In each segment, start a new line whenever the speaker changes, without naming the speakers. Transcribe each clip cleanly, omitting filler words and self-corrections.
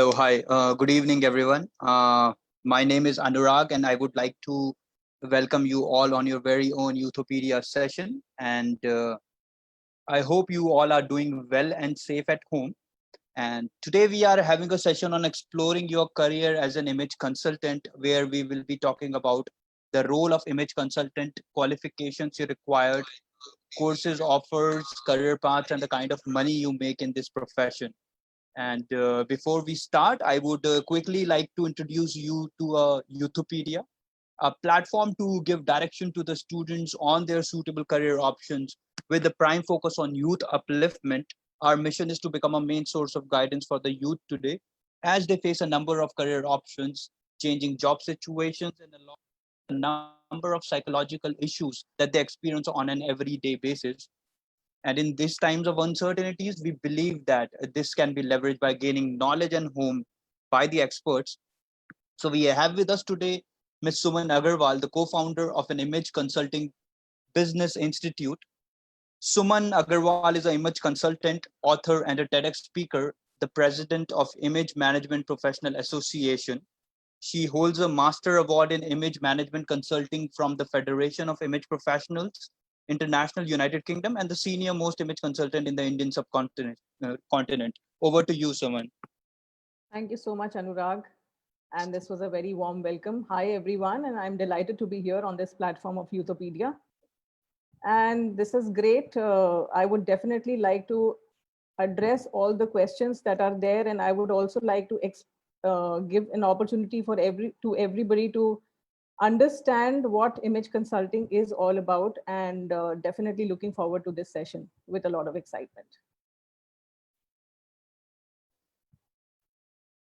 Hello, hi. Good evening, everyone. My name is Anurag, and I would like to welcome you all on your very own Youthopedia session. And I hope you all are doing well and safe at home. And today we are having a session on exploring your career as an image consultant, where we will be talking about the role of image consultant, qualifications you required, courses, offers, career paths, and the kind of money you make in this profession. And before we start, I would quickly like to introduce you to Youthopedia, a platform to give direction to the students on their suitable career options with the prime focus on youth upliftment. Our mission is to become a main source of guidance for the youth today as they face a number of career options, changing job situations, and a number of psychological issues that they experience on an everyday basis. And in these times of uncertainties, we believe that this can be leveraged by gaining knowledge and home by the experts. So we have with us today Ms. Suman Agarwal, the co-founder of an image consulting business institute. Suman Agarwal is an image consultant, author, and a TEDx speaker, the president of Image Management Professional Association. She holds a Master Award in Image Management Consulting from the Federation of Image Professionals, International United Kingdom, and the senior most image consultant in the Indian subcontinent. Continent. Over to you, Suman.
Thank you so much, Anurag. And this was a very warm welcome. Hi, everyone. And I'm delighted to be here on this platform of Youthopedia. And this is great. I would definitely like to address all the questions that are there. And I would also like to give an opportunity for everybody to understand what image consulting is all about, and definitely looking forward to this session with a lot of excitement.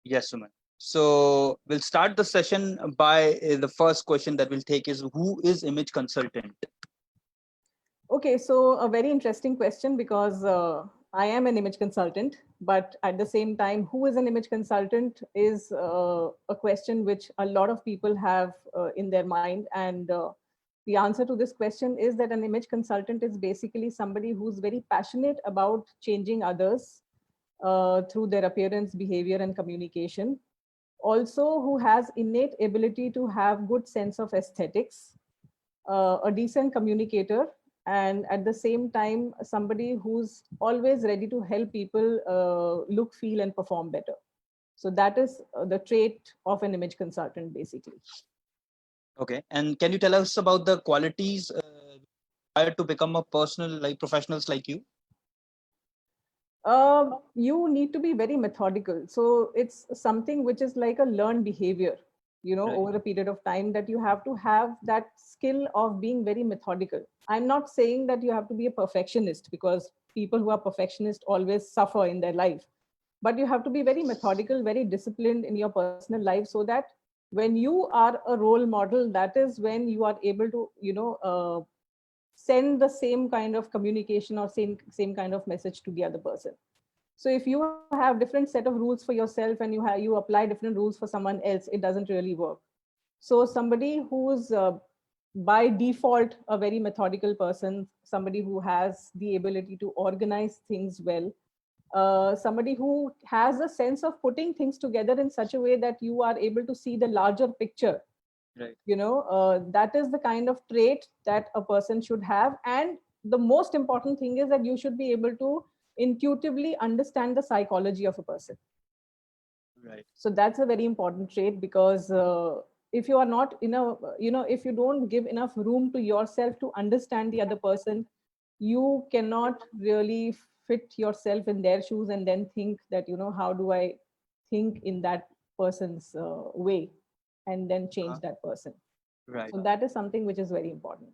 Yes, Suman. So we'll start the session by the first question that we'll take is, who is image consultant?
Okay, so a very interesting question, because I am an image consultant, but at the same time, who is an image consultant is a question which a lot of people have in their mind. And the answer to this question is that an image consultant is basically somebody who's very passionate about changing others through their appearance, behavior, and communication. Also, who has innate ability to have good sense of aesthetics, a decent communicator, and at the same time somebody who's always ready to help people look, feel, and perform better. So that is the trait of an image consultant, basically.
Okay, and can you tell us about the qualities required to become a personal, like professionals like you?
You need to be very methodical. So it's something which is like a learned behavior,
Right.
over a period of time, that you have to have that skill of being very methodical. I'm not saying that you have to be a perfectionist, because people who are perfectionists always suffer in their life. But you have to be very methodical, very disciplined in your personal life, so that when you are a role model, that is when you are able to, send the same kind of communication or same kind of message to the other person. So if you have different set of rules for yourself and you apply different rules for someone else, it doesn't really work. So somebody who's by default a very methodical person, somebody who has the ability to organize things well, somebody who has a sense of putting things together in such a way that you are able to see the larger picture.
Right.
That is the kind of trait that a person should have. And the most important thing is that you should be able to intuitively understand the psychology of a person.
Right.
So that's a very important trait, because if you are not if you don't give enough room to yourself to understand the other person, you cannot really fit yourself in their shoes and then think that, how do I think in that person's way, and then
Uh,
change that person.
right.
So that is something which is very important.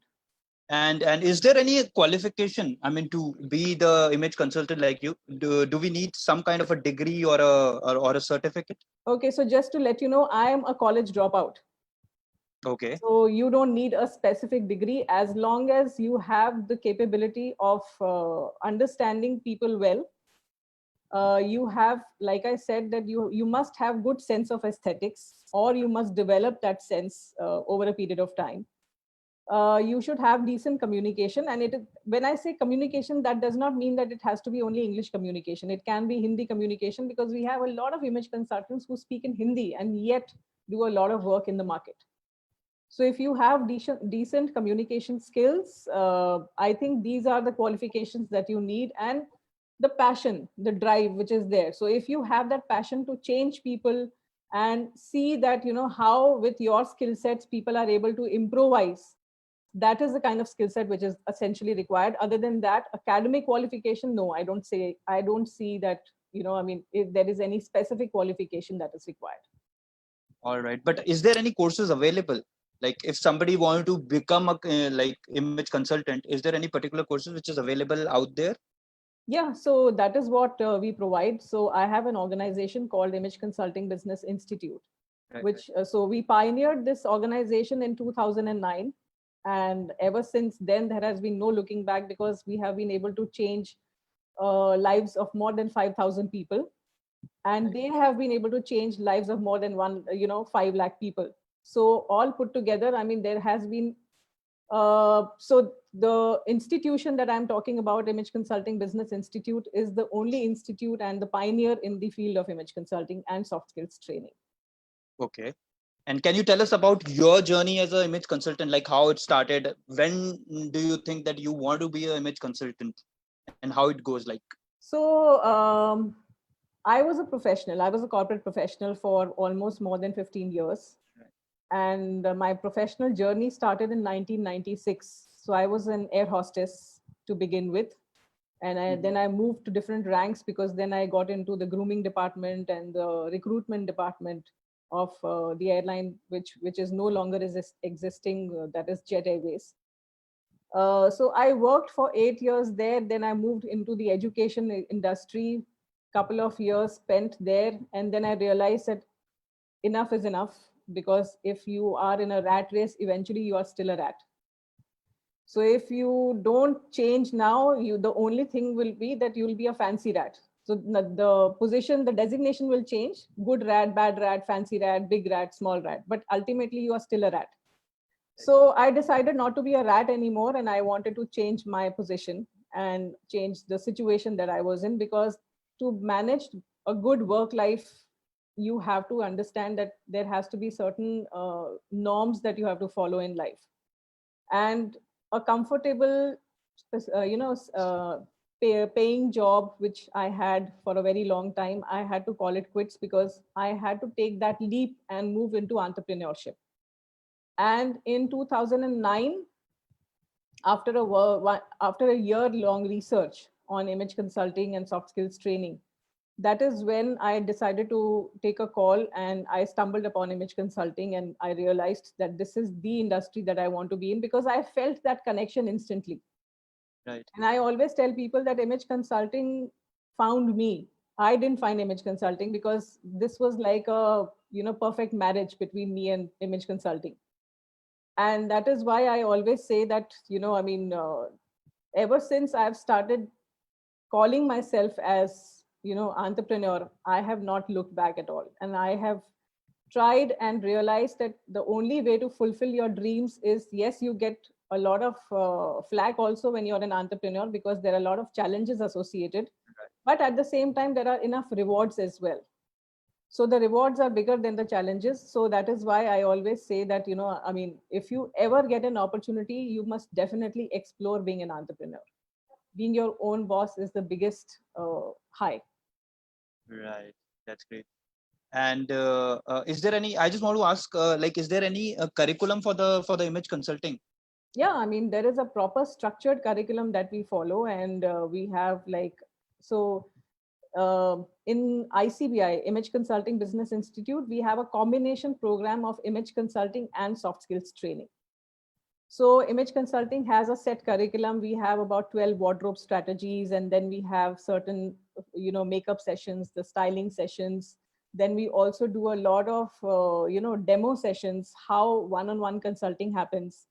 And is there any qualification? I mean, to be the image consultant like you, do we need some kind of a degree or a certificate?
Okay, so just to let you know, I am a college dropout.
Okay.
So you don't need a specific degree, as long as you have the capability of understanding people well. You have, like I said, that you must have good sense of aesthetics, or you must develop that sense over a period of time. you should have decent communication. And when I say communication, that does not mean that it has to be only English communication. It can be Hindi communication, because we have a lot of image consultants who speak in Hindi and yet do a lot of work in the market. So if you have decent communication skills, I think these are the qualifications that you need, and the passion, the drive, which is there. So if you have that passion to change people and see that, how with your skill sets, people are able to improvise, that is the kind of skill set which is essentially required. Other than that, academic qualification, no, I don't see that, if there is any specific qualification that is required.
All right. But is there any courses available? Like if somebody wanted to become a like image consultant, is there any particular courses which is available out there?
Yeah, so that is what we provide. So I have an organization called Image Consulting Business Institute,
Right.
which so we pioneered this organization in 2009. And ever since then, there has been no looking back, because we have been able to change lives of more than 5,000 people. And they have been able to change lives of more than 5 lakh people. So all put together, I mean, there has been so the institution that I'm talking about, Image Consulting Business Institute, is the only institute and the pioneer in the field of image consulting and soft skills training.
Okay. And can you tell us about your journey as an image consultant, like how it started? When do you think that you want to be an image consultant, and how it goes like?
So I was a professional. I was a corporate professional for almost more than 15 years. And my professional journey started in 1996. So I was an air hostess to begin with. And then I moved to different ranks, because then I got into the grooming department and the recruitment department of the airline, which is no longer existing, that is Jet Airways. So I worked for 8 years there. Then I moved into the education industry, couple of years spent there. And then I realized that enough is enough, because if you are in a rat race, eventually you are still a rat. So if you don't change now, the only thing will be that you will be a fancy rat. So the position, the designation will change: good rat, bad rat, fancy rat, big rat, small rat. But ultimately, you are still a rat. So I decided not to be a rat anymore, and I wanted to change my position and change the situation that I was in, because to manage a good work life, you have to understand that there has to be certain norms that you have to follow in life. And a comfortable, paying job, which I had for a very long time, I had to call it quits, because I had to take that leap and move into entrepreneurship. And in 2009, after a year-long research on image consulting and soft skills training, that is when I decided to take a call, and I stumbled upon image consulting, and I realized that this is the industry that I want to be in, because I felt that connection instantly.
Right.
And I always tell people that image consulting found me. I didn't find image consulting, because this was like a perfect marriage between me and image consulting. And that is why I always say that, ever since I've started calling myself as, entrepreneur, I have not looked back at all. And I have tried and realized that the only way to fulfill your dreams is, yes, you get a lot of flack also when you're an entrepreneur, because there are a lot of challenges associated. But at the same time, there are enough rewards as well. So the rewards are bigger than the challenges. So that is why I always say that, if you ever get an opportunity, you must definitely explore being an entrepreneur. Being your own boss is the biggest high.
Right. That's great. And is there any? I just want to ask, like, is there any curriculum for the image consulting?
Yeah, I mean, there is a proper structured curriculum that we follow, and we have in ICBI, Image Consulting Business Institute, we have a combination program of image consulting and soft skills training. So image consulting has a set curriculum. We have about 12 wardrobe strategies, and then we have certain, makeup sessions, the styling sessions. Then we also do a lot of, demo sessions, how one-on-one consulting happens.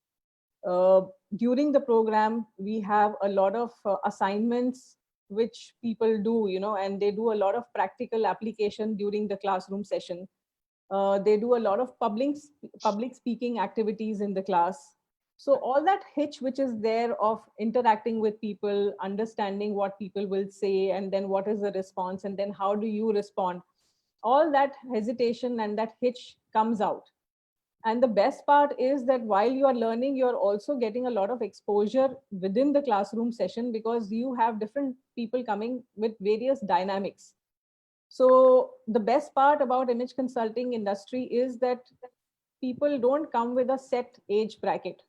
During the program, we have a lot of assignments which people do, and they do a lot of practical application during the classroom session. They do a lot of public speaking activities in the class. So all that hitch which is there of interacting with people, understanding what people will say, and then what is the response, and then how do you respond, all that hesitation and that hitch comes out. And the best part is that while you are learning, you're also getting a lot of exposure within the classroom session, because you have different people coming with various dynamics. So the best part about image consulting industry is that people don't come with a set age bracket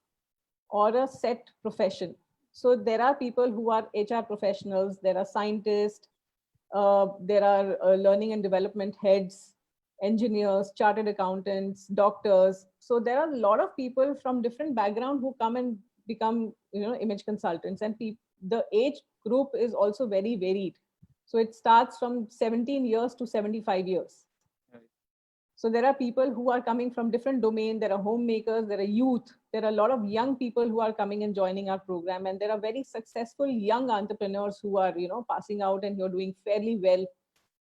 or a set profession. So there are people who are HR professionals, there are scientists, there are learning and development heads, engineers, chartered accountants, doctors. So there are a lot of people from different background who come and become, image consultants. And the age group is also very varied. So it starts from 17 years to 75 years. So there are people who are coming from different domain. There are homemakers, there are youth, there are a lot of young people who are coming and joining our program. And there are very successful young entrepreneurs who are, passing out and who are doing fairly well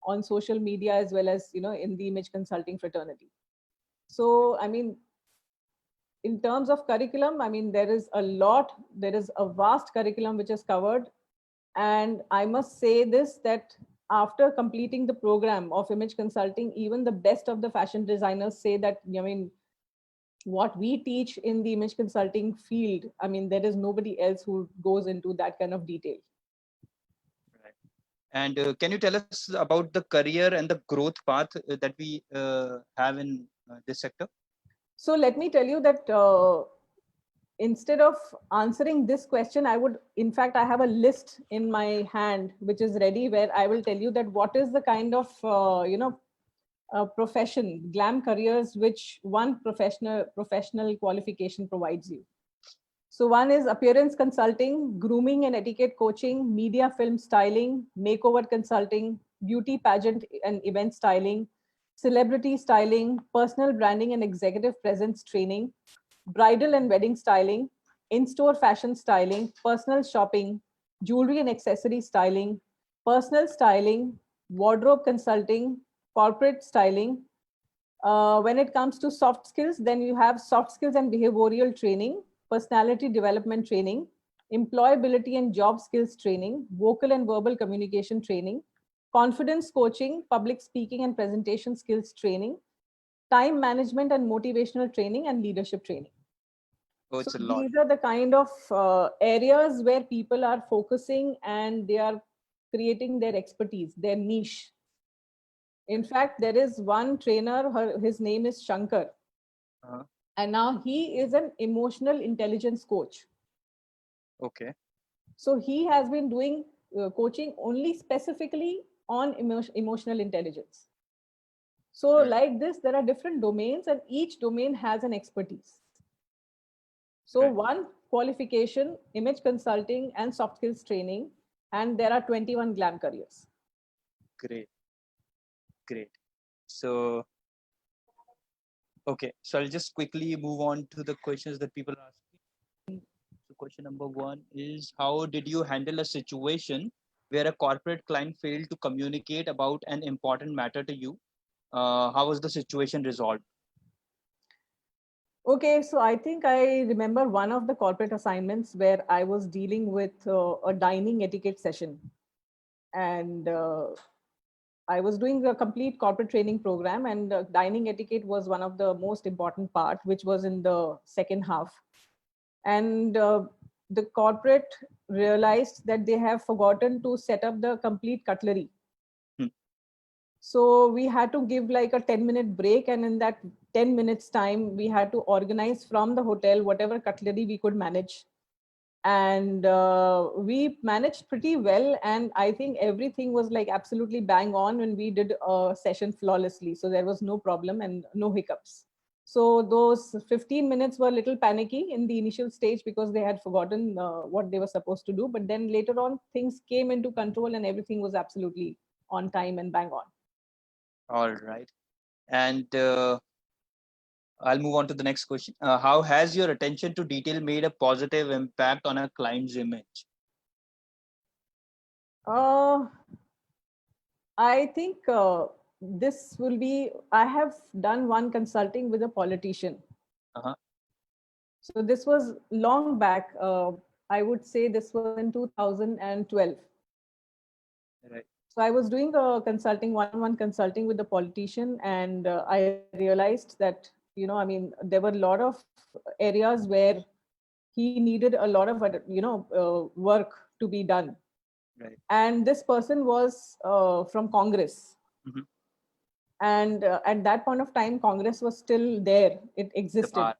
on social media as well as, in the image consulting fraternity. So, I mean, in terms of curriculum, I mean, there is a vast curriculum which is covered. And I must say this, that after completing the program of image consulting, even the best of the fashion designers say that, I mean, what we teach in the image consulting field, I mean, there is nobody else who goes into that kind of detail.
Right. And can you tell us about the career and the growth path that we have in this sector?
So let me tell you that instead of answering this question, in fact, I have a list in my hand, which is ready, where I will tell you that what is the kind of, profession, glam careers, which one professional qualification provides you. So one is appearance consulting, grooming and etiquette coaching, media film styling, makeover consulting, beauty pageant and event styling, celebrity styling, personal branding and executive presence training, bridal and wedding styling, in-store fashion styling, personal shopping, jewelry and accessory styling, personal styling, wardrobe consulting, corporate styling. When it comes to soft skills, then you have soft skills and behavioral training, personality development training, employability and job skills training, vocal and verbal communication training, confidence coaching, public speaking and presentation skills training, time management and motivational training, and leadership training.
Oh,
So
it's a lot.
these are the kind of areas where people are focusing and they are creating their expertise, their niche. In fact, there is one trainer, his name is Shankar.
Uh-huh.
And now he is an emotional intelligence coach.
Okay.
So he has been doing coaching only specifically on emotional intelligence. So like this, there are different domains and each domain has an expertise. So one qualification, image consulting and soft skills training, and there are 21 glam careers.
Great. Great. So, okay. So I'll just quickly move on to the questions that people are asking. So question number one is, how did you handle a situation where a corporate client failed to communicate about an important matter to you? How was the situation resolved?
Okay, so I think I remember one of the corporate assignments where I was dealing with a dining etiquette session. And I was doing a complete corporate training program, and dining etiquette was one of the most important part, which was in the second half. And the corporate realized that they have forgotten to set up the complete cutlery. So we had to give like a 10-minute break. And in that 10 minutes time, we had to organize from the hotel whatever cutlery we could manage. And we managed pretty well. And I think everything was like absolutely bang on when we did a session flawlessly. So there was no problem and no hiccups. So those 15 minutes were a little panicky in the initial stage because they had forgotten what they were supposed to do. But then later on, things came into control and everything was absolutely on time and bang on.
All right. And I'll move on to the next question. How has your attention to detail made a positive impact on a client's image?
I think this will be, I have done one consulting with a politician.
Uh-huh.
So this was long back. I would say this was in 2012.
Right.
So I was doing a consulting, one-on-one consulting with the politician, and I realized that, I mean, there were a lot of areas where he needed a lot of, work to be done.
Right.
And this person was from Congress.
Mm-hmm.
And at that point of time, Congress was still there. It
The
existed.
part.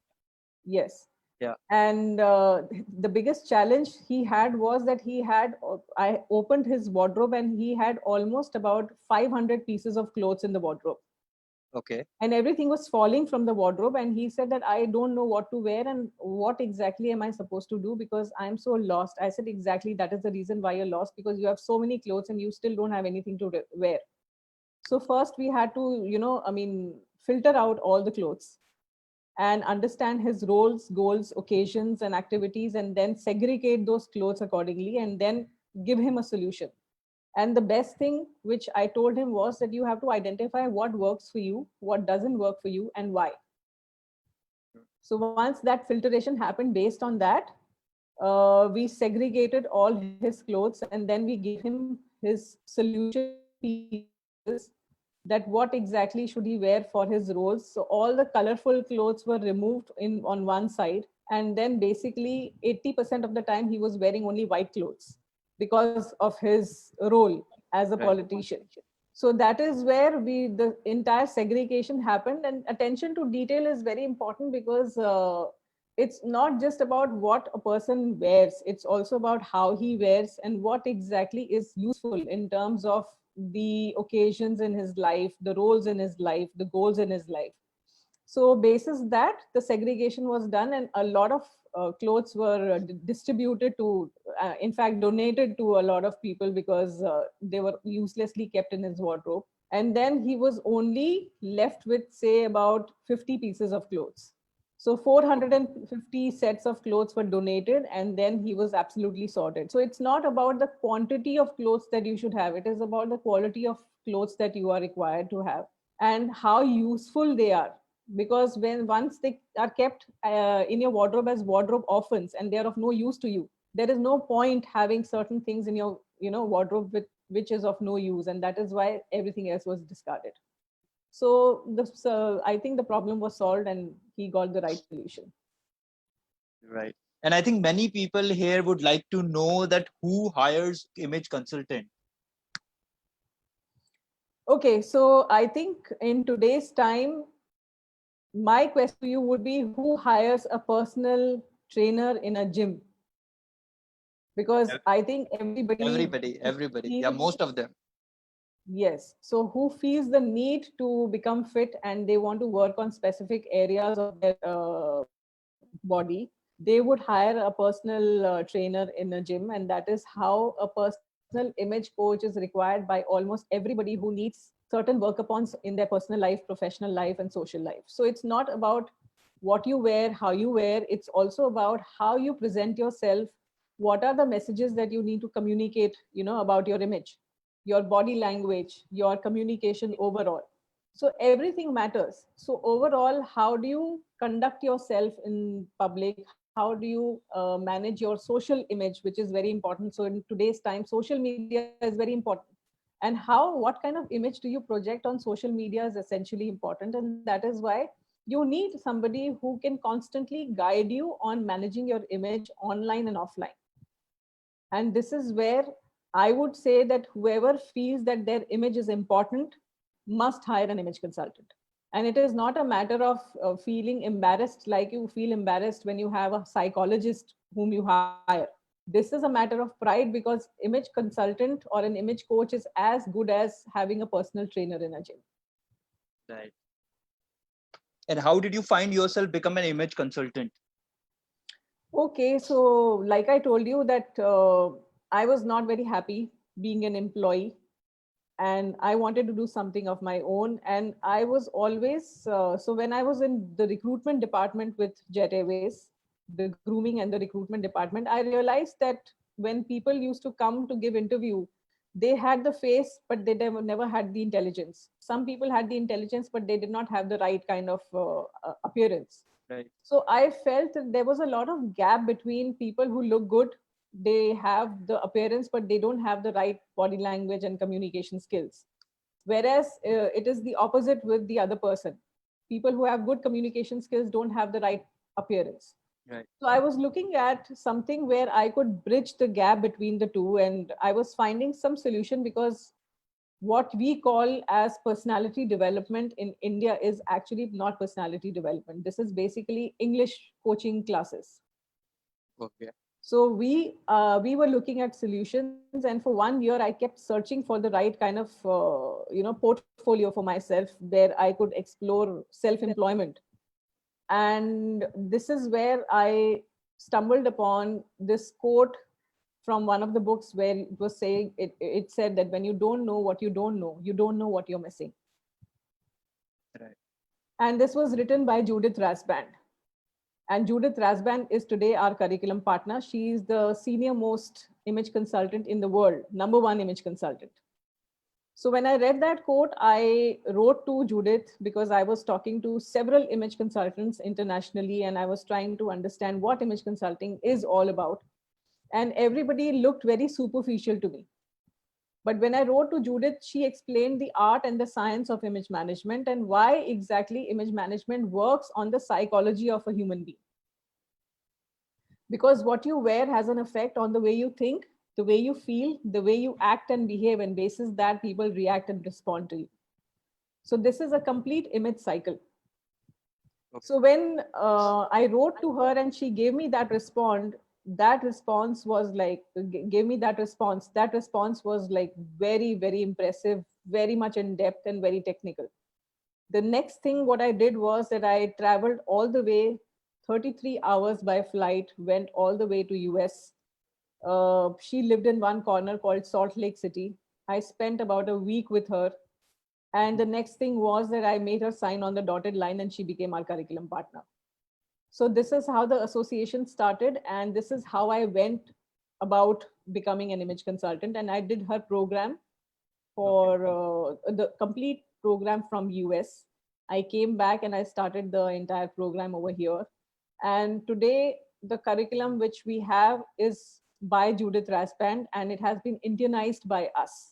Yes.
Yeah.
And the biggest challenge he had was that I opened his wardrobe and he had almost about 500 pieces of clothes in the wardrobe.
Okay.
And everything was falling from the wardrobe, and he said that I don't know what to wear and what exactly am I supposed to do because I'm so lost. I said, exactly, that is the reason why you're lost, because you have so many clothes and you still don't have anything to wear. So first we had to, filter out all the clothes and understand his roles, goals, occasions, and activities, and then segregate those clothes accordingly, and then give him a solution. And the best thing which I told him was that you have to identify what works for you, what doesn't work for you, and why. So once that filtration happened based on that, we segregated all his clothes, and then we gave him his solution pieces, that what exactly should he wear for his roles. So all the colorful clothes were removed in on one side, and then basically 80% of the time he was wearing only white clothes because of his role as a
Right.
politician. So that is where the entire segregation happened. And attention to detail is very important, because it's not just about what a person wears, it's also about how he wears and what exactly is useful in terms of the occasions in his life, the roles in his life, the goals in his life. So basis that, the segregation was done, and a lot of clothes were distributed to, in fact, donated to a lot of people, because they were uselessly kept in his wardrobe. And then he was only left with, say, about 50 pieces of clothes. So 450 sets of clothes were donated, and then he was absolutely sorted. So it's not about the quantity of clothes that you should have, it is about the quality of clothes that you are required to have and how useful they are. Because when once they are kept in your wardrobe as wardrobe orphans and they are of no use to you, there is no point having certain things in your wardrobe which is of no use, and that is why everything else was discarded. So I think the problem was solved and he got the right solution.
Right. And I think many people here would like to know that who hires image consultant.
Okay, so I think in today's time, my question to you would be, who hires a personal trainer in a gym? Because I think
Everybody. Yeah,
feels,
most of them.
yes. So who feels the need to become fit and they want to work on specific areas of their body, they would hire a personal trainer in a gym. And that is how a personal image coach is required by almost everybody who needs certain work upon in their personal life, professional life, and social life. So it's not about what you wear, how you wear, it's also about how you present yourself, what are the messages that you need to communicate, about your image, your body language, your communication overall. So everything matters. So overall, how do you conduct yourself in public? How do you manage your social image, which is very important? So in today's time, social media is very important. And what kind of image do you project on social media is essentially important. And that is why you need somebody who can constantly guide you on managing your image online and offline. And this is where I would say that whoever feels that their image is important must hire an image consultant. And it is not a matter of feeling embarrassed like you feel embarrassed when you have a psychologist whom you hire. This is a matter of pride, because image consultant or an image coach is as good as having a personal trainer in a gym.
Right. And how did you find yourself become an image consultant?
Okay, so like I told you that I was not very happy being an employee, and I wanted to do something of my own. And I was always, so when I was in the recruitment department with Jet Airways, the grooming and the recruitment department, I realized that when people used to come to give interview, They had the face, but they never had the intelligence. Some people had the intelligence, but they did not have the right kind of appearance.
Right.
So I felt that there was a lot of gap between people who look good, they have the appearance, but they don't have the right body language and communication skills. Whereas it is the opposite with the other person. People who have good communication skills don't have the right appearance.
Right.
So I was looking at something where I could bridge the gap between the two, and I was finding some solution, because what we call as personality development in India is actually not personality development. This is basically English coaching classes.
Okay.
So we were looking at solutions, and for 1 year I kept searching for the right kind of portfolio for myself where I could explore self-employment. And this is where I stumbled upon this quote from one of the books, where it was saying, it said that when you don't know what you don't know, you don't know what you're missing.
Right.
And this was written by Judith Rasband. And Judith Rasband is today our curriculum partner. She is the senior most image consultant in the world, number one image consultant. So when I read that quote, I wrote to Judith, because I was talking to several image consultants internationally, and I was trying to understand what image consulting is all about. And everybody looked very superficial to me. But when I wrote to Judith, she explained the art and the science of image management, and why exactly image management works on the psychology of a human being. Because what you wear has an effect on the way you think, the way you feel, the way you act and behave, and basis that people react and respond to you. So this is a complete image cycle.
Okay.
So when I wrote to her and she gave me that response was like, gave me that response. That response was like very, very impressive, very much in depth and very technical. The next thing what I did was that I traveled all the way 33 hours by flight, went all the way to US. She lived in one corner called Salt Lake City. I spent about a week with her. And the next thing was that I made her sign on the dotted line, and she became our curriculum partner. So this is how the association started, and this is how I went about becoming an image consultant. And I did her program for the complete program from US. I came back and I started the entire program over here. And today, the curriculum which we have is by Judith Rasband, and it has been Indianized by us.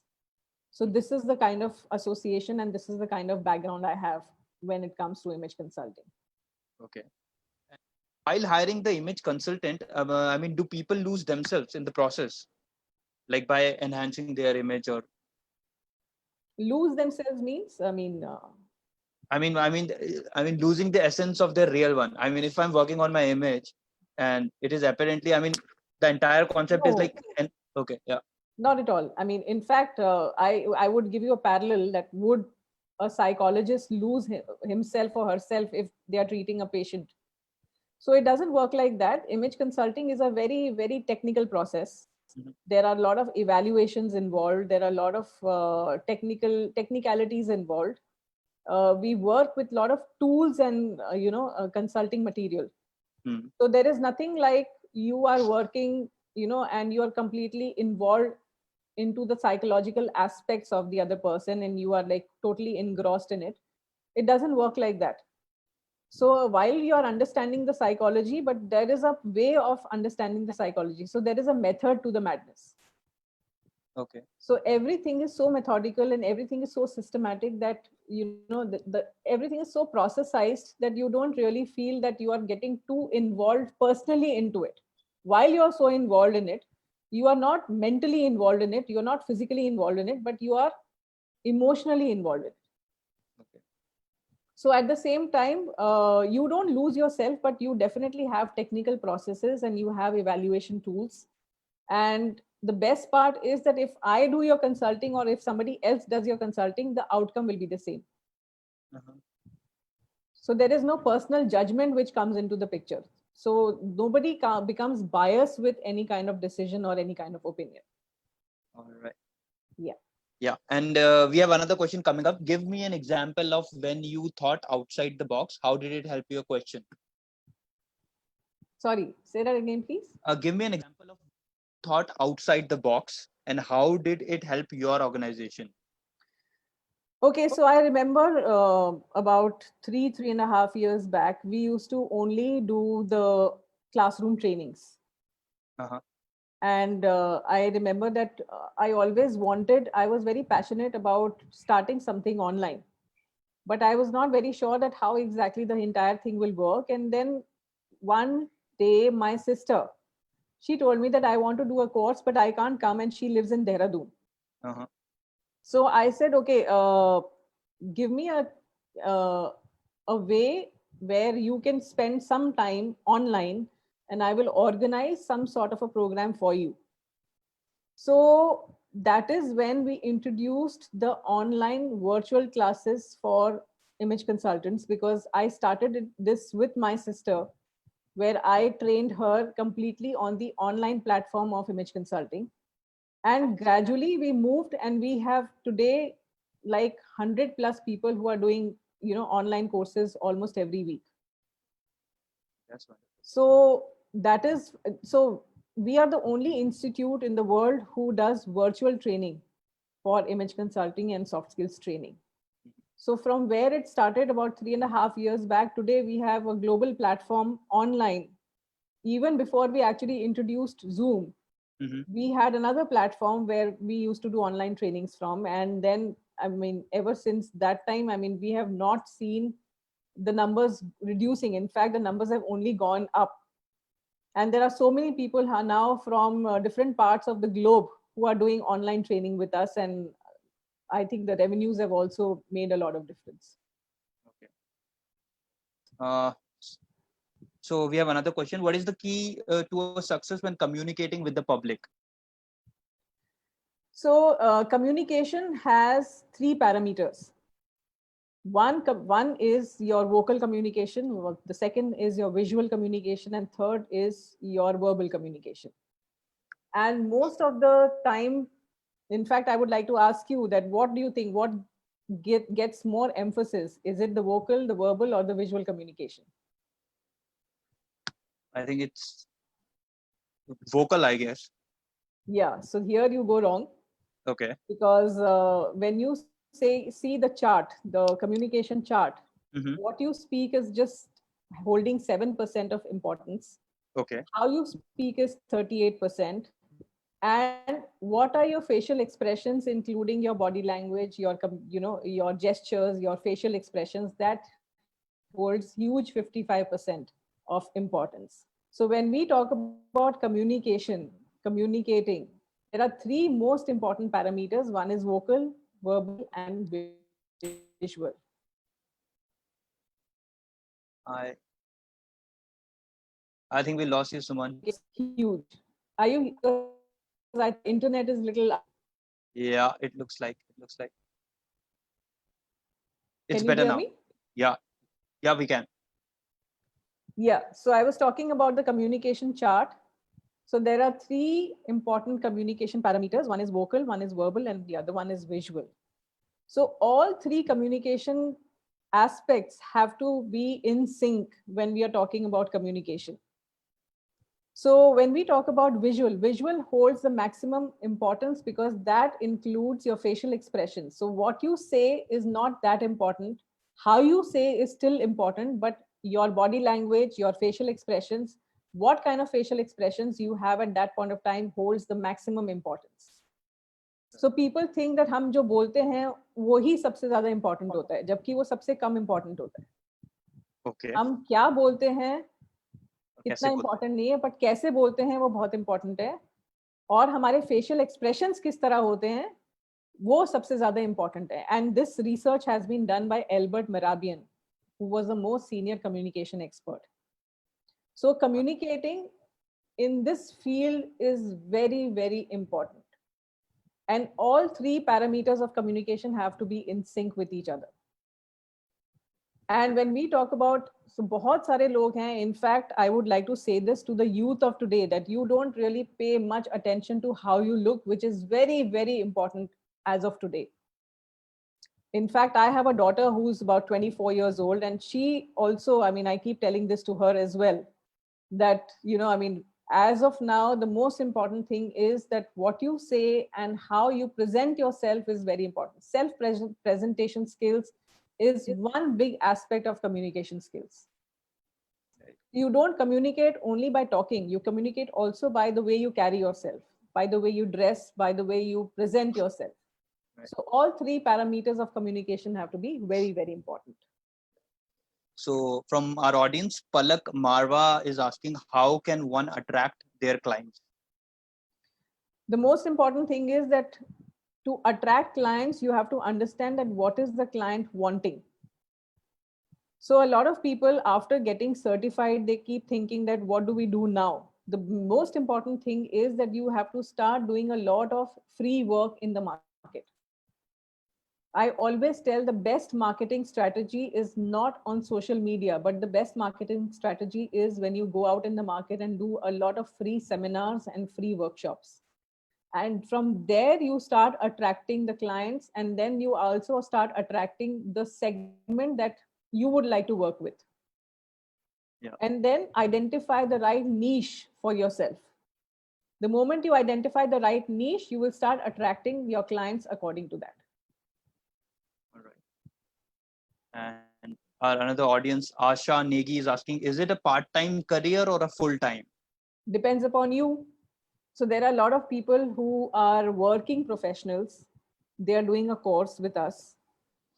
So this is the kind of association, and this is the kind of background I have when it comes to image consulting.
Okay. While hiring the image consultant, I mean, do people lose themselves in the process, like by enhancing their image, or?
Lose themselves means,
I mean, losing the essence of their real one. I mean, if I'm working on my image, and it is apparently, I mean, the entire concept is
no,
like, okay, yeah.
not at all. I mean, in fact, I would give you a parallel that would a psychologist lose himself or herself if they are treating a patient? So it doesn't work like that. Image consulting is a very, very technical process.
Mhm.
There are a lot of evaluations involved. There are a lot of technicalities involved. We work with a lot of tools and consulting material.
Hmm.
So there is nothing like you are working, and you are completely involved into the psychological aspects of the other person, and you are like totally engrossed in it. It doesn't work like that. So while you are understanding the psychology, but there is a way of understanding the psychology. So there is a method to the madness.
Okay.
So everything is so methodical and everything is so systematic that everything is so processized that you don't really feel that you are getting too involved personally into it. While you are so involved in it, you are not mentally involved in it, you are not physically involved in it, but you are emotionally involved in it.
Okay.
So at the same time, you don't lose yourself, but you definitely have technical processes and you have evaluation tools. And the best part is that if I do your consulting or if somebody else does your consulting, the outcome will be the same.
Uh-huh.
So there is no personal judgment which comes into the picture. So nobody becomes biased with any kind of decision or any kind of opinion.
All right.
Yeah.
Yeah. And we have another question coming up. Give me an example of when you thought outside the box. How did it help your question?
Sorry, say that again, please.
Give me an example of thought outside the box. and how did it help your organization?
Okay, so I remember about 3.5 years back, we used to only do the classroom trainings.
Uh-huh.
And I remember that I was very passionate about starting something online, but I was not very sure that how exactly the entire thing will work. And then one day, my sister, she told me that I want to do a course, but I can't come, and she lives in Dehradun.
Uh-huh.
So I said, okay, give me uh, a way where you can spend some time online, and I will organize some sort of a program for you. So that is when we introduced the online virtual classes for image consultants, because I started this with my sister, where I trained her completely on the online platform of image consulting. And gradually we moved, and we have today like 100 plus people who are doing, online courses almost every week.
That's wonderful.
So that is, so we are the only institute in the world who does virtual training for image consulting and soft skills training. So from where it started about 3.5 years back, today we have a global platform online. Even before we actually introduced Zoom,
Mm-hmm.
we had another platform where we used to do online trainings from. And then, I mean, ever since that time, I mean, we have not seen the numbers reducing. In fact, the numbers have only gone up. And there are so many people who are now from different parts of the globe who are doing online training with us. And I think the revenues have also made a lot of difference.
Okay. So we have another question. What is the key to a success when communicating with the public?
So communication has three parameters. One is your vocal communication, the second is your visual communication, and third is your verbal communication. And most of the time, in fact, I would like to ask you that what do you think, what gets more emphasis? Is it the vocal, the verbal, or the visual communication?
I think it's vocal, I guess.
Yeah, so here you go wrong,
Okay.
because when you see the chart, the communication chart,
Mm-hmm.
what you speak is just holding 7% of importance.
Okay.
How you speak is 38%. And what are your facial expressions, including your body language, your gestures, your facial expressions, that holds huge 55% of importance. So when we talk about communicating, there are three most important parameters. One is vocal, verbal, and visual.
I I think we lost you, Suman.
Huge. Are you? Because I think the internet is little unstable.
Yeah, it looks like
Can
it's
you
better
hear
now.
me?
Yeah, yeah, we can.
Yeah. So I was talking about the communication chart. So there are three important communication parameters. One is vocal, one is verbal, and the other one is visual. So all three communication aspects have to be in sync when we are talking about communication. So when we talk about visual holds the maximum importance, because that includes your facial expressions. So what you say is not that important. How you say is still important, but your body language, your facial expressions, what kind of facial expressions you have at that point of time holds the maximum importance. So people think that हम जो बोलते हैं वही सबसे ज्यादा important होता है, जबकि वो सबसे कम important होता है.
Okay.
हम क्या बोलते हैं
कैसे
इतना
बोल
important नहीं है, but कैसे बोलते हैं वो बहुत important है. और हमारे facial expressions किस तरह होते हैं वो सबसे ज्यादा important है. And this research has been done by Albert Mehrabian, who was the most senior communication expert. So communicating in this field is very, very important. And all three parameters of communication have to be in sync with each other. And when we talk about, so बहुत सारे लोग हैं, in fact, I would like to say this to the youth of today, that you don't really pay much attention to how you look, which is very, very important as of today. In fact, I have a daughter who's about 24 years old, and she also, I mean, I keep telling this to her as well, that, I mean, as of now, the most important thing is that what you say and how you present yourself is very important. Self-presentation skills is one big aspect of communication skills. You don't communicate only by talking. You communicate also by the way you carry yourself, by the way you dress, by the way you present yourself.
Right.
So all three parameters of communication have to be very, very important.
So from our audience, Palak Marwa is asking, how can one attract their clients?
The most important thing is that to attract clients, you have to understand that what is the client wanting. So a lot of people, after getting certified, they keep thinking that what do we do now? The most important thing is that you have to start doing a lot of free work in the market. I always tell the best marketing strategy is not on social media, but the best marketing strategy is when you go out in the market and do a lot of free seminars and free workshops. And from there, you start attracting the clients, and then you also start attracting the segment that you would like to work with.
Yeah.
And then identify the right niche for yourself. The moment you identify the right niche, you will start attracting your clients according to that.
All right. And our another audience, Asha Negi, is asking, is it a part-time career or a full-time?
Depends upon you. So there are a lot of people who are working professionals. They are doing a course with us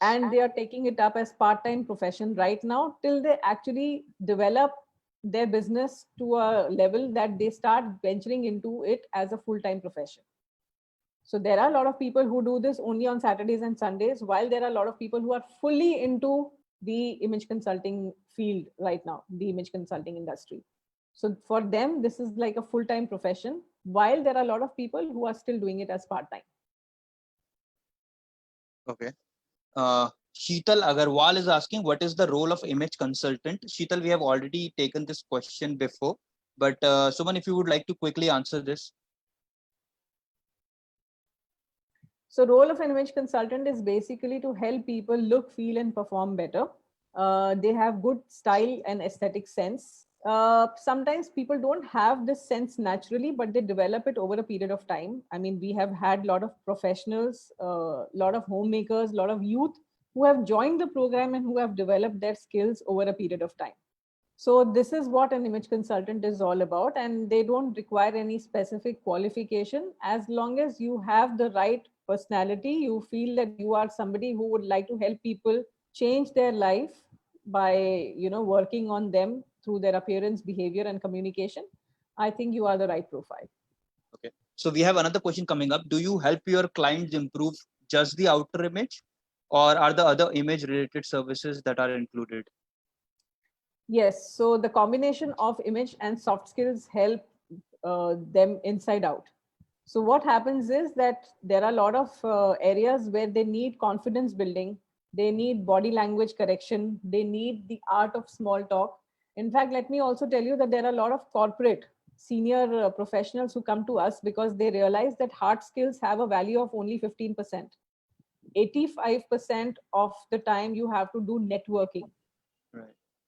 and they are taking it up as part-time profession right now till they actually develop their business to a level that they start venturing into it as a full-time profession. So there are a lot of people who do this only on Saturdays and Sundays, while there are a lot of people who are fully into the image consulting field right now, the image consulting industry. So for them, this is like a full-time profession, while there are a lot of people who are still doing it as part-time.
Okay. Sheetal Agarwal is asking, what is the role of image consultant? Sheetal, we have already taken this question before, but Suman, if you would like to quickly answer this.
So role of an image consultant is basically to help people look, feel, and perform better. They have good style and aesthetic sense. Sometimes people don't have this sense naturally, but they develop it over a period of time. I mean, we have had a lot of professionals, a lot of homemakers, a lot of youth who have joined the program and who have developed their skills over a period of time. So this is what an image consultant is all about, and they don't require any specific qualification. As long as you have the right personality, you feel that you are somebody who would like to help people change their life by working on them through their appearance, behavior, and communication, I think you are the right profile.
Okay. So we have another question coming up. Do you help your clients improve just the outer image, or are the other image related services that are included?
Yes, so the combination of image and soft skills help them inside out. So what happens is that there are a lot of areas where they need confidence building, they need body language correction, they need the art of small talk. In fact, let me also tell you that there are a lot of corporate senior professionals who come to us because they realize that hard skills have a value of only 15%. 85% of the time you have to do networking.
Right.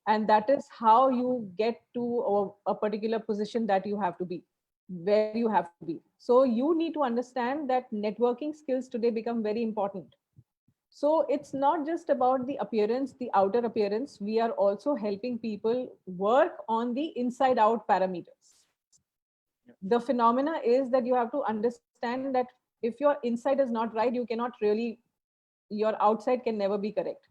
And that is how you get to a particular position that you have to be, where you have to be. So you need to understand that networking skills today become very important. So it's not just about the appearance, the outer appearance. We are also helping people work on the inside out parameters. The phenomena is that you have to understand that if your inside is not right, you cannot really, your outside can never be correct.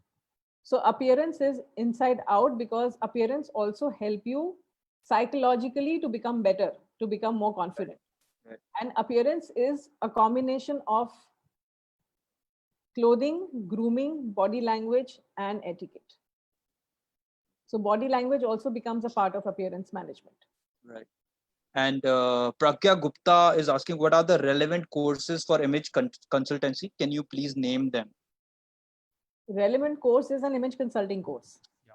So appearance is inside out because appearance also help you psychologically to become better, to become more confident.
Right.
And appearance is a combination of clothing, grooming, body language, and etiquette. So body language also becomes a part of appearance management.
Right. And Pragya Gupta is asking, what are the relevant courses for image consultancy? Can you please name them?
Relevant course is an image consulting course. Yeah.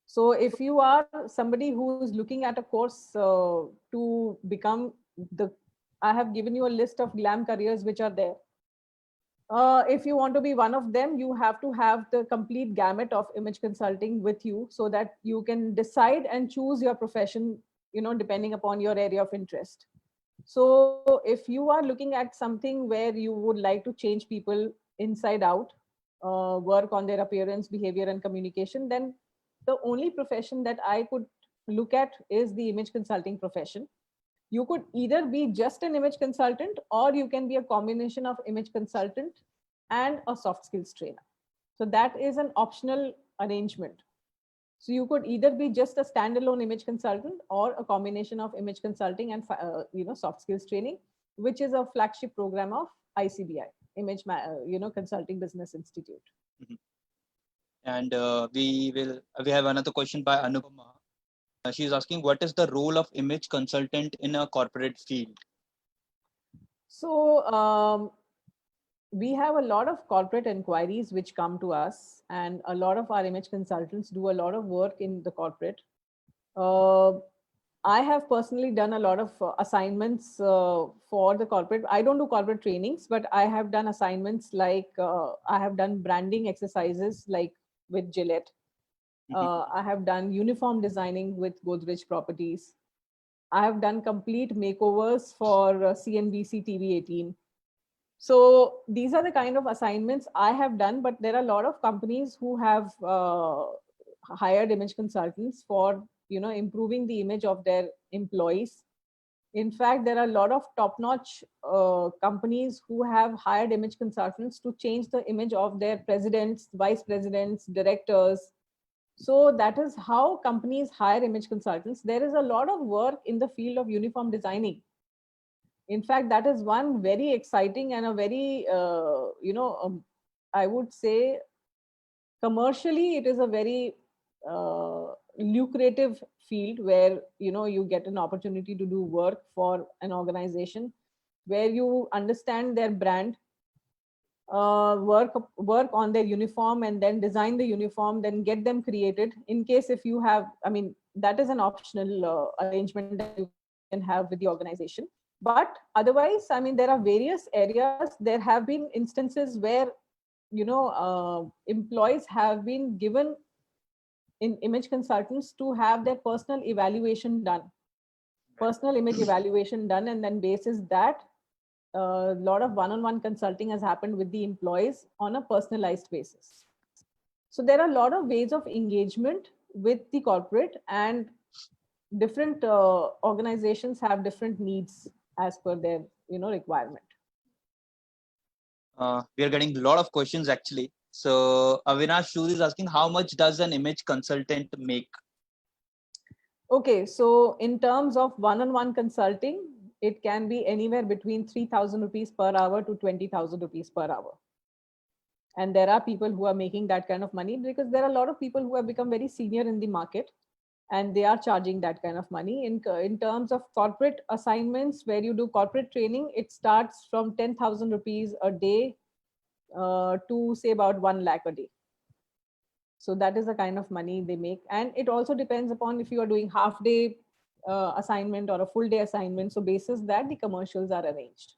So if you are somebody who is looking at a course to become I have given you a list of glam careers which are there. If you want to be one of them, you have to have the complete gamut of image consulting with you so that you can decide and choose your profession depending upon your area of interest. So if you are looking at something where you would like to change people inside out, work on their appearance, behavior, and communication, then the only profession that I could look at is the image consulting profession. You could either be just an image consultant, or you can be a combination of image consultant and a soft skills trainer. So that is an optional arrangement. So you could either be just a standalone image consultant or a combination of image consulting and soft skills training, which is a flagship program of ICBI, Consulting Business Institute.
Mhm. And we have another question by Anupama. She's asking, what is the role of image consultant in a corporate field?
So we have a lot of corporate inquiries which come to us, and a lot of our image consultants do a lot of work in the corporate. I have personally done a lot of assignments for the corporate. I don't do corporate trainings, but I have done assignments like I have done branding exercises like with Gillette. I have done uniform designing with Godrej Properties. I have done complete makeovers for CNBC TV 18. So these are the kind of assignments I have done, but there are a lot of companies who have hired image consultants for improving the image of their employees. In fact, there are a lot of top-notch companies who have hired image consultants to change the image of their presidents, vice presidents, directors. So that is how companies hire image consultants. There is a lot of work in the field of uniform designing. In fact, that is one very exciting and a very, I would say, commercially, it is a very lucrative field where you get an opportunity to do work for an organization where you understand their brand, work on their uniform, and then design the uniform, then get them created. In case if you have, that is an optional arrangement that you can have with the organization. But otherwise, there are various areas. There have been instances where employees have been given in image consultants to have their personal evaluation done, personal image evaluation done, and then basis that a lot of one-on-one consulting has happened with the employees on a personalized basis. So there are a lot of ways of engagement with the corporate, and different organizations have different needs as per their requirement.
We are getting a lot of questions actually. So Avinash Shuri is asking, how much does an image consultant make?
Okay, so in terms of one-on-one consulting, it can be anywhere between 3,000 rupees per hour to 20,000 rupees per hour. And there are people who are making that kind of money because there are a lot of people who have become very senior in the market, and they are charging that kind of money. In terms of corporate assignments where you do corporate training, it starts from 10,000 rupees a day to say about 1 lakh a day. So that is the kind of money they make. And it also depends upon if you are doing half day assignment or a full day assignment. So basis that the commercials are arranged,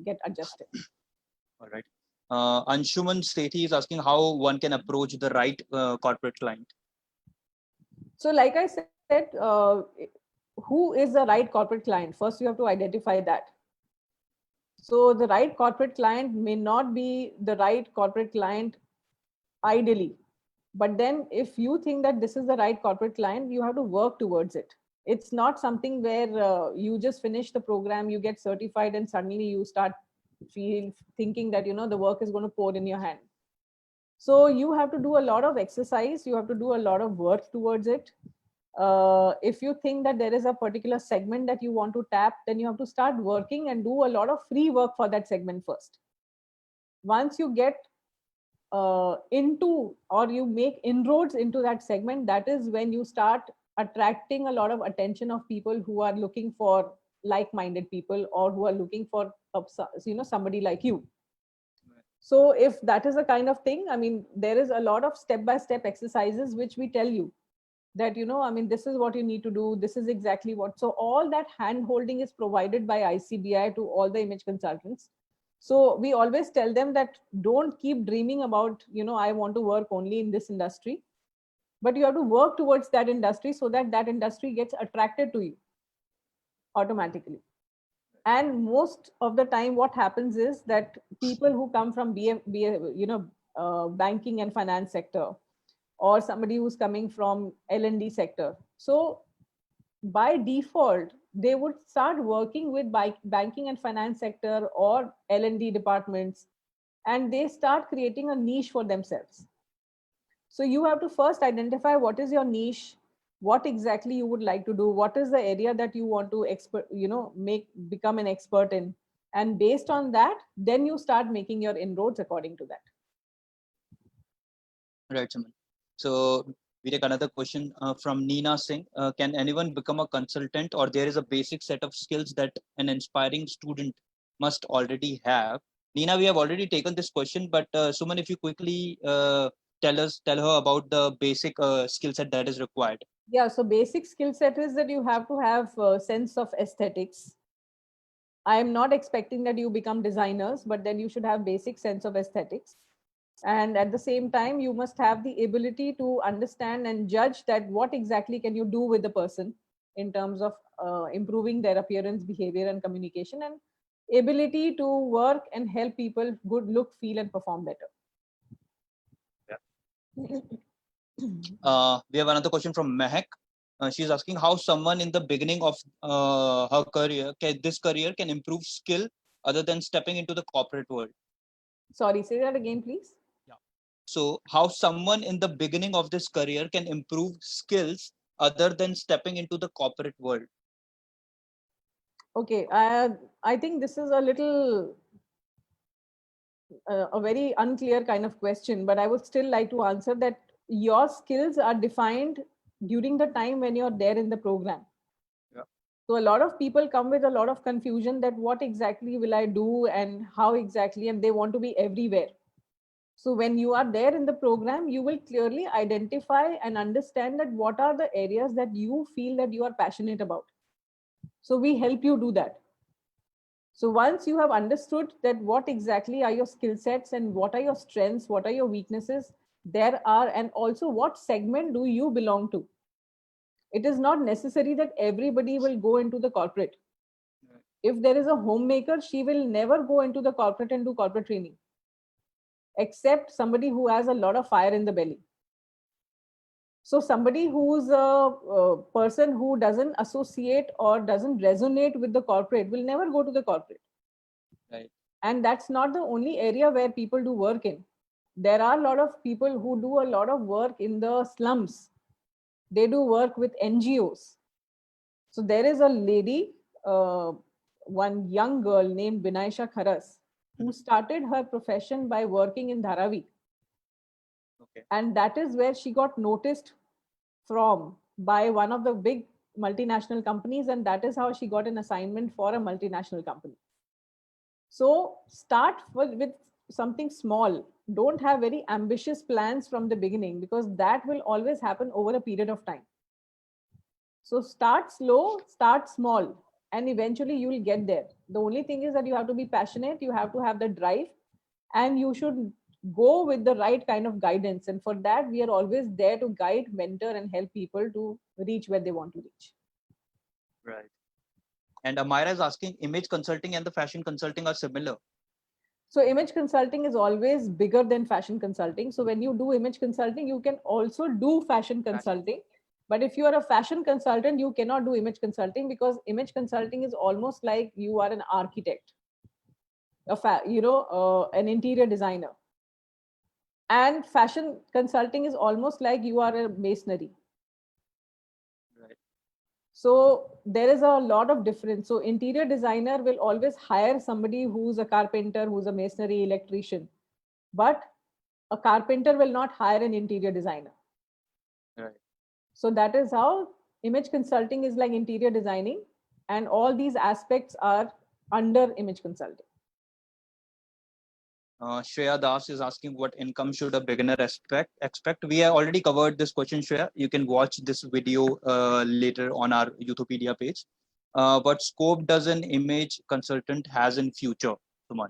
get adjusted.
All right. Anshuman Sethi is asking how one can approach the right corporate client.
So like I said, who is the right corporate client? First, you have to identify that. So the right corporate client may not be the right corporate client ideally. But then if you think that this is the right corporate client, you have to work towards it. It's not something where you just finish the program, you get certified, and suddenly you start thinking that, the work is going to pour in your hand. So you have to do a lot of exercise. You have to do a lot of work towards it. If you think that there is a particular segment that you want to tap, then you have to start working and do a lot of free work for that segment first. Once you get into, or you make inroads into that segment, that is when you start attracting a lot of attention of people who are looking for like-minded people, or who are looking for somebody like you. So if that is the kind of thing, there is a lot of step-by-step exercises which we tell you that, this is what you need to do. This is exactly what. So all that hand holding is provided by ICBI to all the image consultants. So we always tell them that don't keep dreaming about, I want to work only in this industry. but you have to work towards that industry so that that industry gets attracted to you automatically. And most of the time what happens is that people who come from banking and finance sector, or somebody who's coming from L&D sector, so by default they would start working with banking and finance sector or L&D departments, and they start creating a niche for themselves. So you have to first identify what is your niche, what exactly you would like to do, what is the area that you want to become an expert in, and based on that then you start making your inroads according to that.
Right, Suman. So we take another question from Neena Singh. Can anyone become a consultant, or there is a basic set of skills that an inspiring student must already have? Neena, we have already taken this question, but Suman, if you quickly tell her about the basic skill set that is required.
Yeah, so basic skill set is that you have to have a sense of aesthetics. I am not expecting that you become designers, but then you should have basic sense of aesthetics. And at the same time, you must have the ability to understand and judge that what exactly can you do with the person in terms of improving their appearance, behavior, and communication, and ability to work and help people good look, feel, and perform better.
Yeah. We have another question from Mehak. She's asking how someone in the beginning of her career, can improve skill other than stepping into the corporate world.
Sorry, say that again, please.
Yeah. So how someone in the beginning of this career can improve skills other than stepping into the corporate world.
Okay, I think this is a little a very unclear kind of question, but I would still like to answer that your skills are defined during the time when you're there in the program.
Yeah.
So a lot of people come with a lot of confusion that what exactly will I do and how exactly, and they want to be everywhere. So when you are there in the program, you will clearly identify and understand that what are the areas that you feel that you are passionate about. So we help you do that. So once you have understood that what exactly are your skill sets and what are your strengths, what are your weaknesses, and also what segment do you belong to? It is not necessary that everybody will go into the corporate. If there is a homemaker, she will never go into the corporate and do corporate training, except somebody who has a lot of fire in the belly. So somebody who's a person who doesn't associate or doesn't resonate with the corporate will never go to the corporate.
Right.
And that's not the only area where people do work in. There are a lot of people who do a lot of work in the slums. They do work with NGOs. So there is a lady, one young girl named Binaisha Kharas, who started her profession by working in Dharavi. Okay. And that is where she got noticed from by one of the big multinational companies, and that is how she got an assignment for a multinational company. So start with something small. Don't have very ambitious plans from the beginning, because that will always happen over a period of time. So start slow, start small, and eventually you will get there. The only thing is that you have to be passionate, you have to have the drive, and you should go with the right kind of guidance. And for that, we are always there to guide, mentor, and help people to reach where they want to reach.
Right. And Amira is asking, image consulting and the fashion consulting are similar.
So image consulting is always bigger than fashion consulting. So when you do image consulting, you can also do fashion consulting. But if you are a fashion consultant, you cannot do image consulting, because image consulting is almost like you are an architect, an interior designer. And fashion consulting is almost like you are a masonry. Right. So there is a lot of difference. So interior designer will always hire somebody who's a carpenter, who's a masonry electrician. But a carpenter will not hire an interior designer. Right. So that is how image consulting is like interior designing, and all these aspects are under image consulting.
Shreya Das is asking, what income should a beginner expect? We have already covered this question, Shreya. You can watch this video later on our Youthpedia page. What scope does an image consultant has in future, Suman?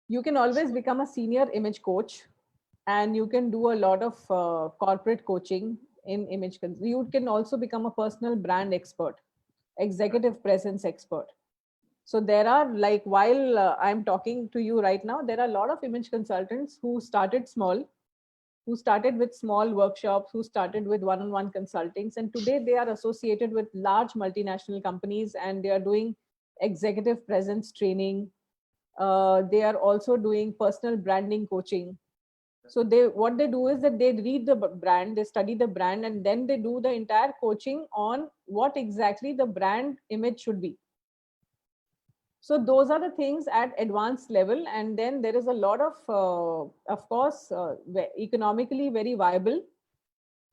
You can always become a senior image coach. and you can do a lot of corporate coaching in image. You can also become a personal brand expert, executive presence expert. So there are, like, while I'm talking to you right now, there are a lot of image consultants who started small, who started with small workshops, who started with one-on-one consultings, and today they are associated with large multinational companies, and they are doing executive presence training. They are also doing personal branding coaching. So what they do is that they read the brand, they study the brand, and then they do the entire coaching on what exactly the brand image should be. So those are the things at advanced level. And then there is a lot of course, economically very viable.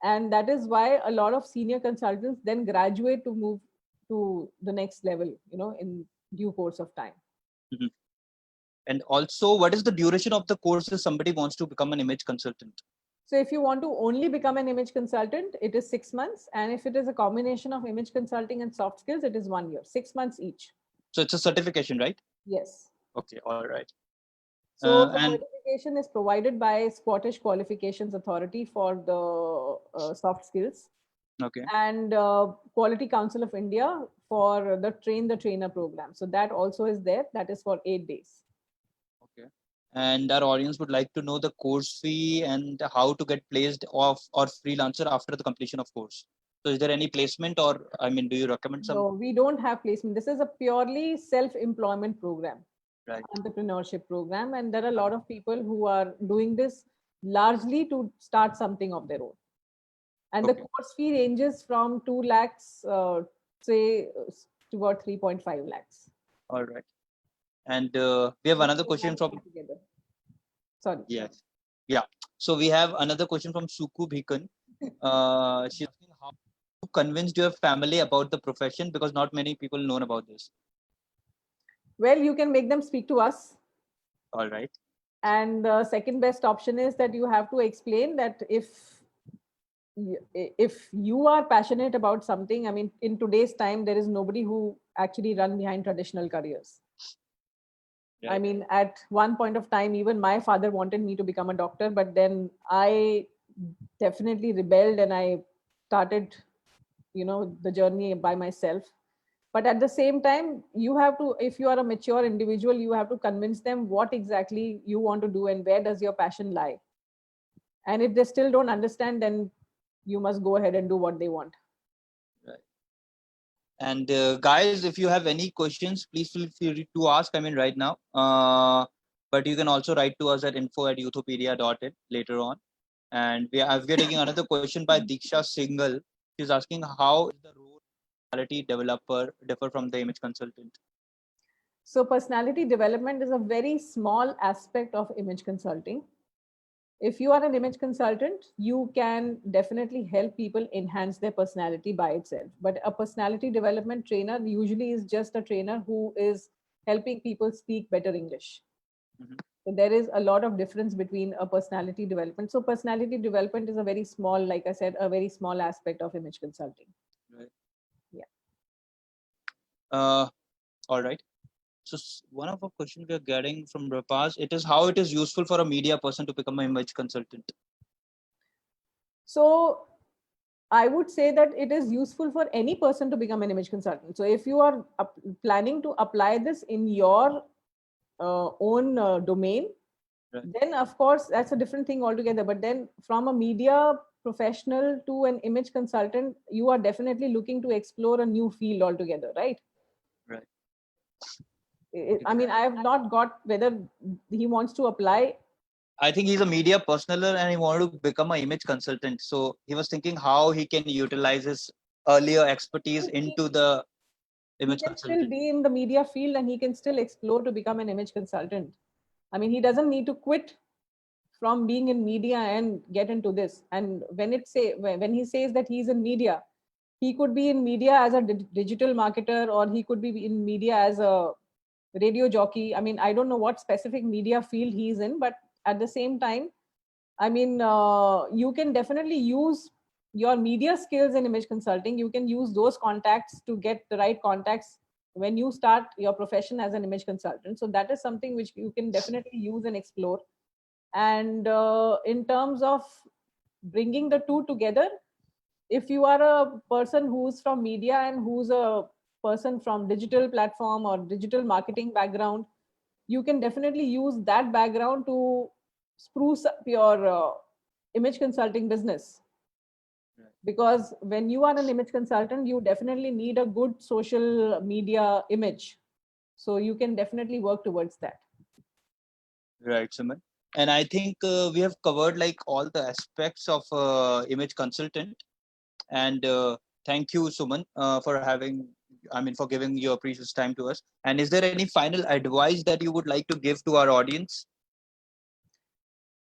And that is why a lot of senior consultants then graduate to move to the next level, in due course of time.
Mhm. And also, what is the duration of the course if somebody wants to become an image consultant?
So if you want to only become an image consultant, it is 6 months. And if it is a combination of image consulting and soft skills, it is 1 year, 6 months each.
So it's a certification, right?
Yes.
Okay, all right.
So the
And
certification is provided by Scottish Qualifications Authority for the soft skills,
okay,
and Quality Council of India for the Train the Trainer program. So that also is there. That is for 8 days.
okay. And our audience would like to know the course fee and how to get placed off or freelancer after the completion of course. So is there any placement, or I mean, do you recommend some?
No, we don't have placement. This is a purely self-employment program,
Right.
entrepreneurship program, and there are a lot of people who are doing this largely to start something of their own. And the
Okay.
course fee ranges from 2 lakhs, say, to about 3.5 lakhs.
All right. And we have another question from.
Together. Sorry.
Yes. Yeah. So we have another question from Suku Bhikan. She's asking how you convinced your family about the profession, because not many people know about this.
Well, you can make them speak to us.
All right.
And the second best option is that you have to explain that if you are passionate about something, I mean, in today's time, there is nobody who actually run behind traditional careers.
Right.
I mean, at one point of time, even my father wanted me to become a doctor, but then I definitely rebelled and I started, the journey by myself. But at the same time, you have to, if you are a mature individual, you have to convince them what exactly you want to do and where does your passion lie. And if they still don't understand, then you must go ahead and do what they want.
Right. And guys, if you have any questions, please feel free to ask. I mean, right now. But you can also write to us at info@youthpedia.in later on. And we're taking another question by Diksha Singhal. She's asking, how is the role of personality developer differ from the image consultant?
So personality development is a very small aspect of image consulting. If you are an image consultant, you can definitely help people enhance their personality by itself. But a personality development trainer usually is just a trainer who is helping people speak better English.
Mhm.
So there is a lot of difference between a personality development. So personality development is a very small, like I said, a very small aspect of image consulting.
Right.
Yeah.
All right. So one of the questions we are getting from Rapaz, it is how it is useful for a media person to become an image consultant.
So I would say that it is useful for any person to become an image consultant. So if you are planning to apply this in your own domain,
Right.
then of course that's a different thing altogether. But then from a media professional to an image consultant, you are definitely looking to explore a new field altogether, right?
Right.
I mean, I have not got whether he wants to apply.
I think he's a media personaler and he wanted to become an image consultant. So he was thinking how he can utilize his earlier expertise into the
He
image
can still
consultant.
be in the media field and he can still explore to become an image consultant. I mean, he doesn't need to quit from being in media and get into this. And when he says that he's in media, he could be in media as a digital marketer, or he could be in media as a radio jockey. I mean, I don't know what specific media field he's in, but at the same time, I mean, you can definitely use your media skills in image consulting. You can use those contacts to get the right contacts when you start your profession as an image consultant. So that is something which you can definitely use and explore. And in terms of bringing the two together, if you are a person who's from media and who's a person from digital platform or digital marketing background, you can definitely use that background to spruce up your image consulting business. Because when you are an image consultant, you definitely need a good social media image. So you can definitely work towards that.
Right, Suman. And I think we have covered like all the aspects of image consultant. And thank you, Suman, for giving your precious time to us. And is there any final advice that you would like to give to our audience?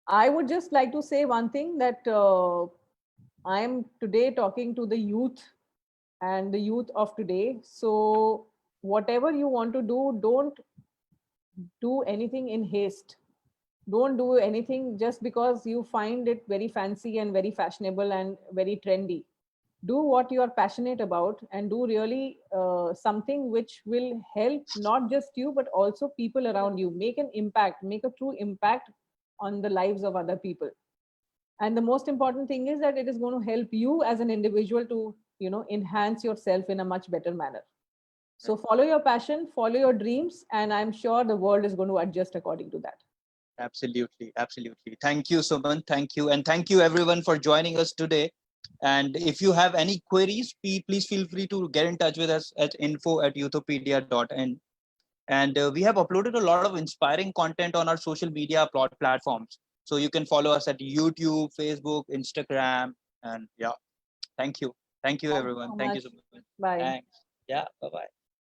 I would just like to say one thing, that I am today talking to the youth and the youth of today. So whatever you want to do, don't do anything in haste. Don't do anything just because you find it very fancy and very fashionable and very trendy. Do what you are passionate about, and do really something which will help not just you but also people around you. Make an impact, make a true impact on the lives of other people. And the most important thing is that it is going to help you as an individual to enhance yourself in a much better manner. So follow your passion, follow your dreams, and I'm sure the world is going to adjust according to that.
Absolutely, absolutely. Thank you, Suman. Thank you. And thank you everyone for joining us today. And if you have any queries, please feel free to get in touch with us at info@youtopedia.in. And we have uploaded a lot of inspiring content on our social media platforms. So you can follow us at YouTube, Facebook, Instagram. And yeah, thank you. Thank you,
Thank you
everyone.
so
Thank you
much.
so much.
Bye.
Thanks. Yeah, bye-bye.